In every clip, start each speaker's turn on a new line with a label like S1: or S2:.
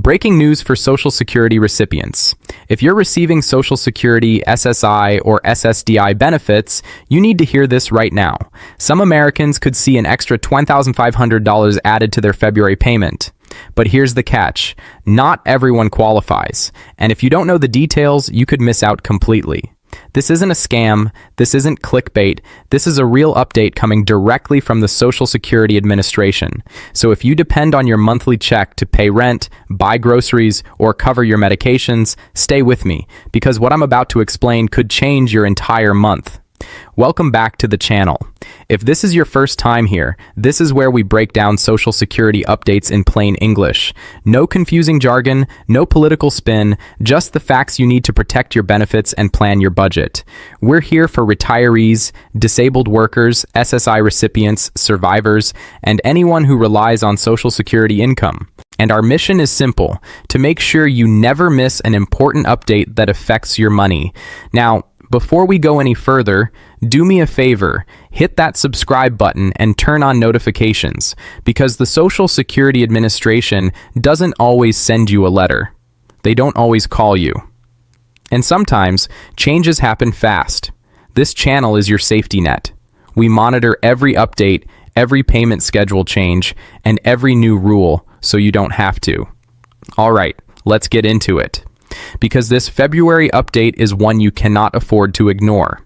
S1: Breaking news for Social Security recipients. If you're receiving Social Security, SSI, or SSDI benefits, you need to hear this right now. Some Americans could see an extra $20,500 added to their February payment. But here's the catch. Not everyone qualifies. And if you don't know the details, you could miss out completely. This isn't a scam, this isn't clickbait, this is a real update coming directly from the Social Security Administration. So if you depend on your monthly check to pay rent, buy groceries, or cover your medications, stay with me, because what I'm about to explain could change your entire month. Welcome back to the channel. If this is your first time here, this is where we break down Social Security updates in plain English. No confusing jargon, no political spin, just the facts you need to protect your benefits and plan your budget. We're here for retirees, disabled workers, SSI recipients, survivors, and anyone who relies on Social Security income. And our mission is simple, to make sure you never miss an important update that affects your money. Now, before we go any further, do me a favor, hit that subscribe button and turn on notifications, because the Social Security Administration doesn't always send you a letter. They don't always call you. And sometimes, changes happen fast. This channel is your safety net. We monitor every update, every payment schedule change, and every new rule, so you don't have to. All right, let's get into it. Because this February update is one you cannot afford to ignore.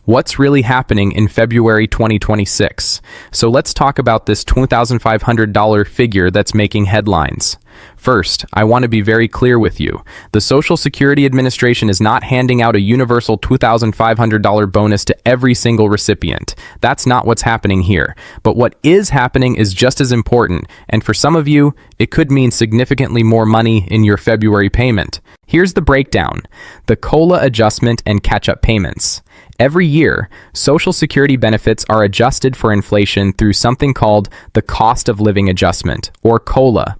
S1: What's really happening in February 2026? So let's talk about this $2,500 figure that's making headlines. First, I want to be very clear with you. The Social Security Administration is not handing out a universal $2,500 bonus to every single recipient. That's not what's happening here. But what is happening is just as important, and for some of you, it could mean significantly more money in your February payment. Here's the breakdown: the COLA adjustment and catch-up payments. Every year, Social Security benefits are adjusted for inflation through something called the Cost of Living Adjustment, or COLA.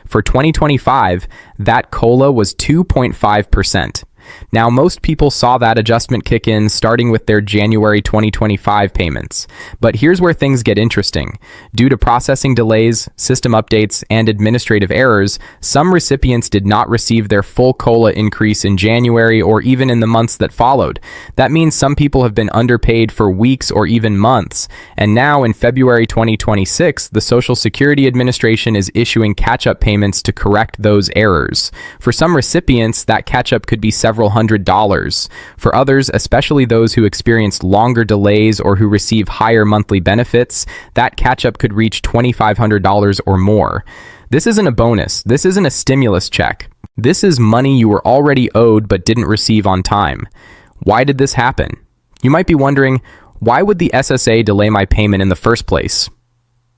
S1: For 2025, that COLA was 2.5%. Now, most people saw that adjustment kick in starting with their January 2025 payments. But here's where things get interesting. Due to processing delays, system updates, and administrative errors, some recipients did not receive their full COLA increase in January or even in the months that followed. That means some people have been underpaid for weeks or even months. And now in February 2026, the Social Security Administration is issuing catch-up payments to correct those errors. For some recipients, that catch-up could be several $100s. For others, especially those who experience longer delays or who receive higher monthly benefits, that catch-up could reach $2,500 or more. This isn't a bonus. This isn't a stimulus check. This is money you were already owed but didn't receive on time. Why did this happen? You might be wondering, why would the SSA delay my payment in the first place?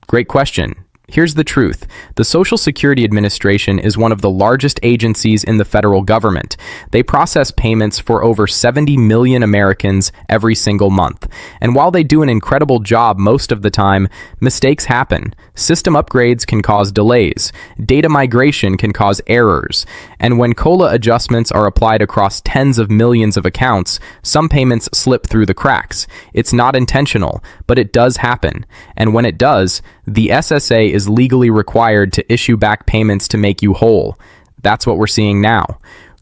S1: Great question. Here's the truth. The Social Security Administration is one of the largest agencies in the federal government. They process payments for over 70 million Americans every single month. And while they do an incredible job most of the time, mistakes happen. System upgrades can cause delays. Data migration can cause errors. And when COLA adjustments are applied across tens of millions of accounts, some payments slip through the cracks. It's not intentional, but it does happen. And when it does, the SSA is legally required to issue back payments to make you whole. That's what we're seeing now.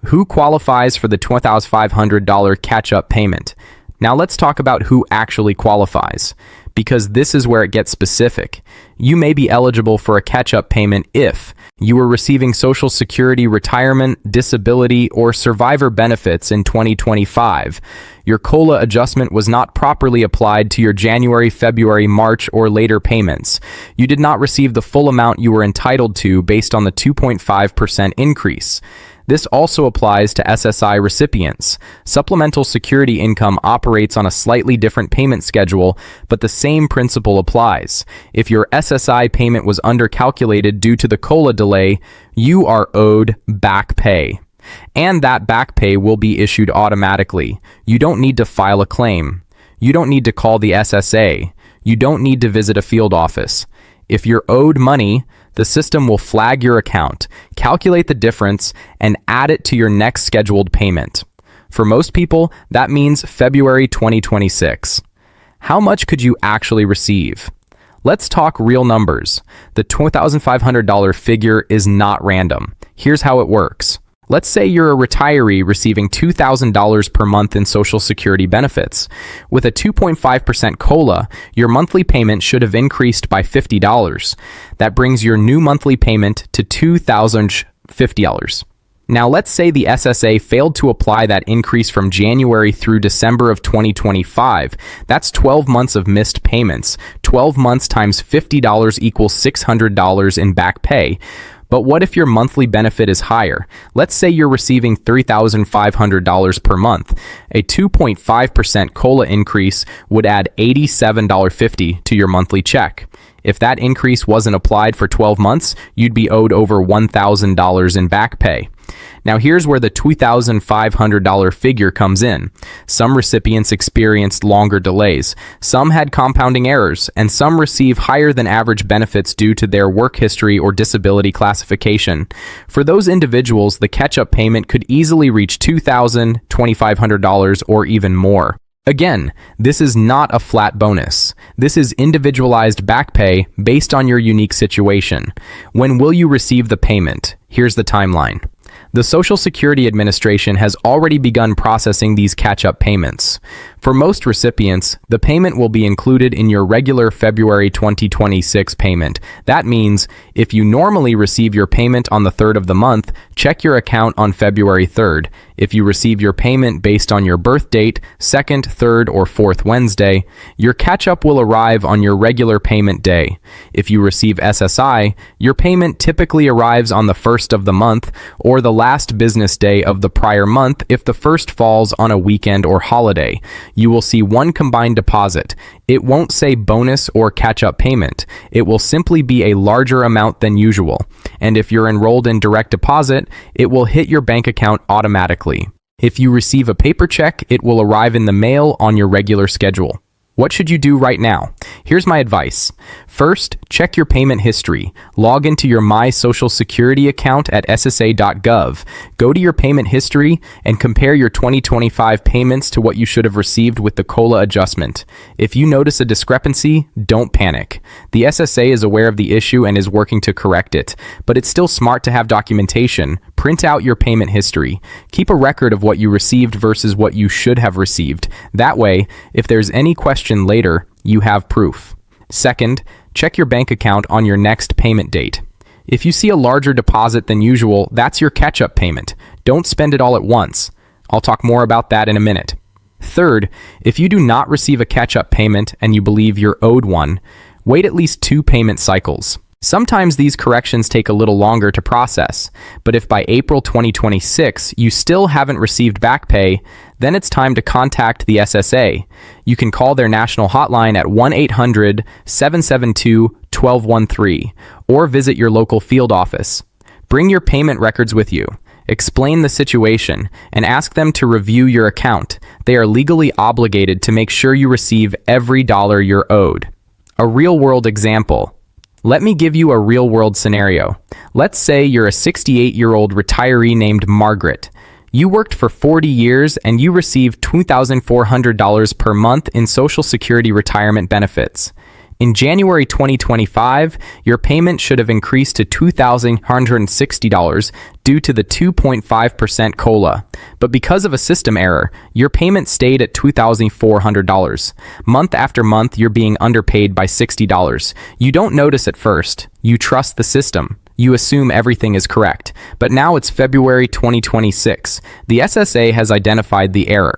S1: Who qualifies for the $2,500 catch-up payment? Now let's talk about who actually qualifies, because this is where it gets specific. You may be eligible for a catch-up payment if you were receiving Social Security retirement, disability, or survivor benefits in 2025. Your COLA adjustment was not properly applied to your January, February, March, or later payments. You did not receive the full amount you were entitled to based on the 2.5% increase. This also applies to SSI recipients. Supplemental security income operates on a slightly different payment schedule, but the same principle applies. If your SSI payment was undercalculated due to the COLA delay, you are owed back pay. And that back pay will be issued automatically. You don't need to file a claim. You don't need to call the SSA. You don't need to visit a field office. If you're owed money, the system will flag your account, calculate the difference, and add it to your next scheduled payment. For most people, that means February 2026. How much could you actually receive? Let's talk real numbers. The $2,500 figure is not random. Here's how it works. Let's say you're a retiree receiving $2,000 per month in Social Security benefits. With a 2.5% COLA, your monthly payment should have increased by $50. That brings your new monthly payment to $2,050. Now let's say the SSA failed to apply that increase from January through December of 2025. That's 12 months of missed payments. 12 months times $50 equals $600 in back pay. But what if your monthly benefit is higher? Let's say you're receiving $3,500 per month. A 2.5% COLA increase would add $87.50 to your monthly check. If that increase wasn't applied for 12 months, you'd be owed over $1,000 in back pay. Now here's where the $2,500 figure comes in. Some recipients experienced longer delays, some had compounding errors, and some receive higher than average benefits due to their work history or disability classification. For those individuals, the catch-up payment could easily reach $2,000, $2,500, or even more. Again, this is not a flat bonus. This is individualized back pay based on your unique situation. When will you receive the payment? Here's the timeline. The Social Security Administration has already begun processing these catch-up payments. For most recipients, the payment will be included in your regular February 2026 payment. That means if you normally receive your payment on the 3rd of the month, check your account on February 3rd. If you receive your payment based on your birth date, 2nd, 3rd, or 4th Wednesday, your catch-up will arrive on your regular payment day. If you receive SSI, your payment typically arrives on the 1st of the month or the last business day of the prior month if the first falls on a weekend or holiday. You will see one combined deposit. It won't say bonus or catch-up payment. It will simply be a larger amount than usual. And if you're enrolled in direct deposit, it will hit your bank account automatically. If you receive a paper check, it will arrive in the mail on your regular schedule. What should you do right now? Here's my advice. First, check your payment history. Log into your My Social Security account at SSA.gov. Go to your payment history and compare your 2025 payments to what you should have received with the COLA adjustment. If you notice a discrepancy, don't panic. The SSA is aware of the issue and is working to correct it, but it's still smart to have documentation. Print out your payment history. Keep a record of what you received versus what you should have received. That way, if there's any question later, you have proof. Second, check your bank account on your next payment date. If you see a larger deposit than usual, that's your catch-up payment. Don't spend it all at once. I'll talk more about that in a minute. Third, if you do not receive a catch-up payment and you believe you're owed one, wait at least 2 payment cycles. Sometimes these corrections take a little longer to process, but if by April 2026 you still haven't received back pay, then it's time to contact the SSA. You can call their national hotline at 1-800-772-1213 or visit your local field office. Bring your payment records with you. Explain the situation and ask them to review your account. They are legally obligated to make sure you receive every dollar you're owed. A real-world example. Let me give you a real-world scenario. Let's say you're a 68-year-old retiree named Margaret. You worked for 40 years and you received $2,400 per month in Social Security retirement benefits. In January 2025, your payment should have increased to $2,160 due to the 2.5% COLA. But because of a system error, your payment stayed at $2,400. Month after month, you're being underpaid by $60. You don't notice at first. You trust the system. You assume everything is correct. But now it's February 2026. The SSA has identified the error.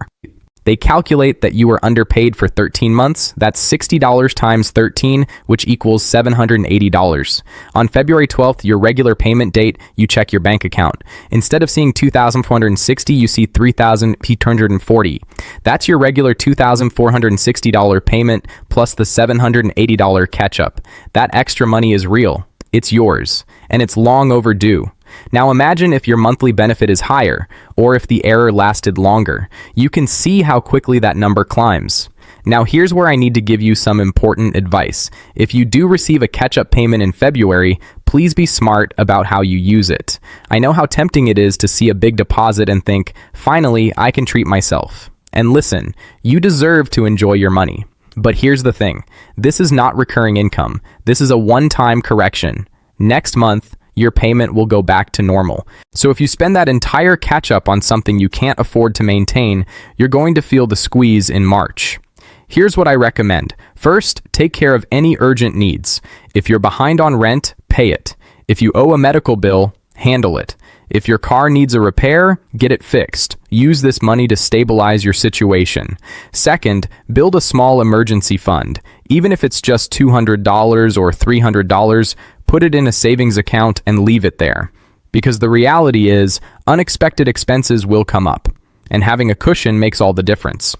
S1: They calculate that you were underpaid for 13 months. That's $60 times 13, which equals $780. On February 12th, your regular payment date, you check your bank account. Instead of seeing $2,460, you see $3,840. That's your regular $2,460 payment plus the $780 catch-up. That extra money is real. It's yours, and it's long overdue. Now imagine if your monthly benefit is higher, or if the error lasted longer. You can see how quickly that number climbs. Now here's where I need to give you some important advice. If you do receive a catch-up payment in February, please be smart about how you use it. I know how tempting it is to see a big deposit and think, finally, I can treat myself. And listen, you deserve to enjoy your money. But here's the thing. This is not recurring income. This is a one-time correction. Next month, your payment will go back to normal. So if you spend that entire catch-up on something you can't afford to maintain, you're going to feel the squeeze in March. Here's what I recommend. First, take care of any urgent needs. If you're behind on rent, pay it. If you owe a medical bill, handle it. If your car needs a repair, get it fixed. Use this money to stabilize your situation. Second, build a small emergency fund. Even if it's just $200 or $300, put it in a savings account and leave it there. Because the reality is, unexpected expenses will come up, and having a cushion makes all the difference.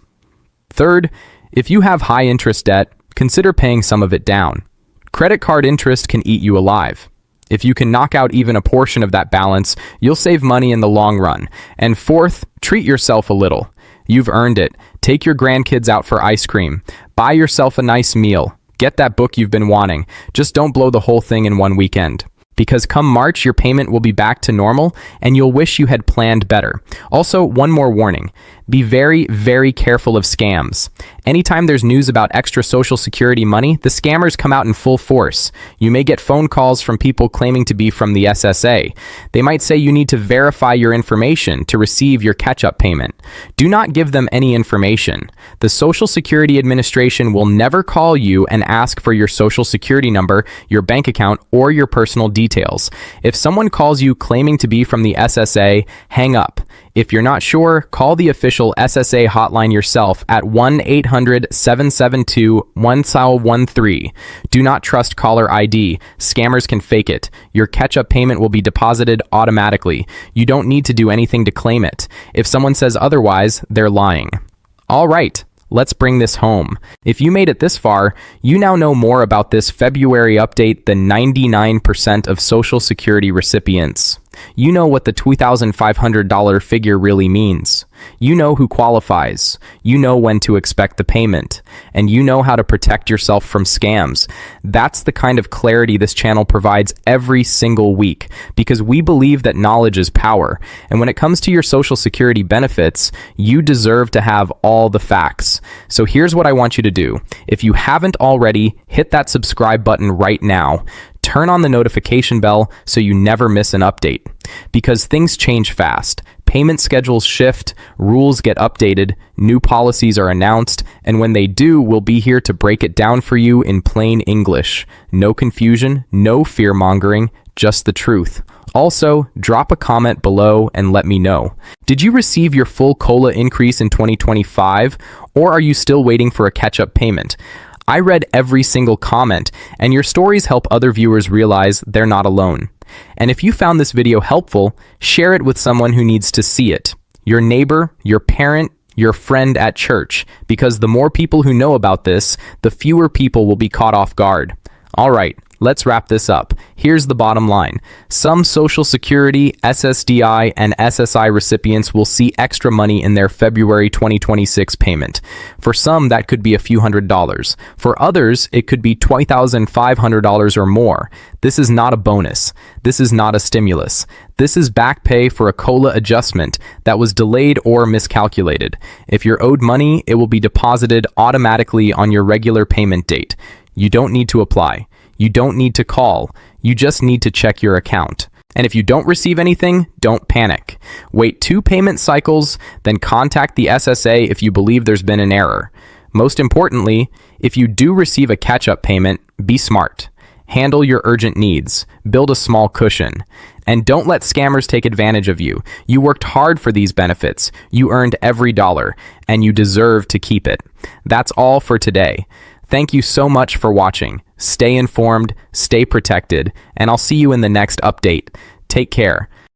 S1: Third, if you have high interest debt, consider paying some of it down. Credit card interest can eat you alive. If you can knock out even a portion of that balance, you'll save money in the long run. And fourth, treat yourself a little. You've earned it. Take your grandkids out for ice cream. Buy yourself a nice meal. Get that book you've been wanting. Just don't blow the whole thing in one weekend. Because come March, your payment will be back to normal, and you'll wish you had planned better. Also, one more warning. Be very, very careful of scams. Anytime there's news about extra Social Security money, the scammers come out in full force. You may get phone calls from people claiming to be from the SSA. They might say you need to verify your information to receive your catch-up payment. Do not give them any information. The Social Security Administration will never call you and ask for your Social Security number, your bank account, or your personal details. If someone calls you claiming to be from the SSA, hang up. If you're not sure, call the official SSA hotline yourself at 1-800-772-1013. Do not trust caller ID. Scammers can fake it. Your catch-up payment will be deposited automatically. You don't need to do anything to claim it. If someone says otherwise, they're lying. All right. Let's bring this home. If you made it this far, you now know more about this February update than 99% of Social Security recipients. You know what the $2,500 figure really means. You know who qualifies. You know when to expect the payment. And you know how to protect yourself from scams. That's the kind of clarity this channel provides every single week, because we believe that knowledge is power. And when it comes to your Social Security benefits, you deserve to have all the facts. So here's what I want you to do. If you haven't already, hit that subscribe button right now. Turn on the notification bell so you never miss an update. Because things change fast. Payment schedules shift, rules get updated, new policies are announced, and when they do, we'll be here to break it down for you in plain English. No confusion, no fear-mongering, just the truth. Also, drop a comment below and let me know. Did you receive your full COLA increase in 2025, or are you still waiting for a catch-up payment? I read every single comment, and your stories help other viewers realize they're not alone. And if you found this video helpful, share it with someone who needs to see it. Your neighbor, your parent, your friend at church, because the more people who know about this, the fewer people will be caught off guard. All right, let's wrap this up. Here's the bottom line. Some Social Security, SSDI, and SSI recipients will see extra money in their February 2026 payment. For some, that could be a few $100s. For others, it could be $2,500 or more. This is not a bonus. This is not a stimulus. This is back pay for a COLA adjustment that was delayed or miscalculated. If you're owed money, it will be deposited automatically on your regular payment date. You don't need to apply. You don't need to call. You just need to check your account. And if you don't receive anything, don't panic. Wait 2 payment cycles, then contact the SSA if you believe there's been an error. Most importantly, if you do receive a catch-up payment, be smart. Handle your urgent needs. Build a small cushion. And don't let scammers take advantage of you. You worked hard for these benefits. You earned every dollar, and you deserve to keep it. That's all for today. Thank you so much for watching. Stay informed, stay protected, and I'll see you in the next update. Take care.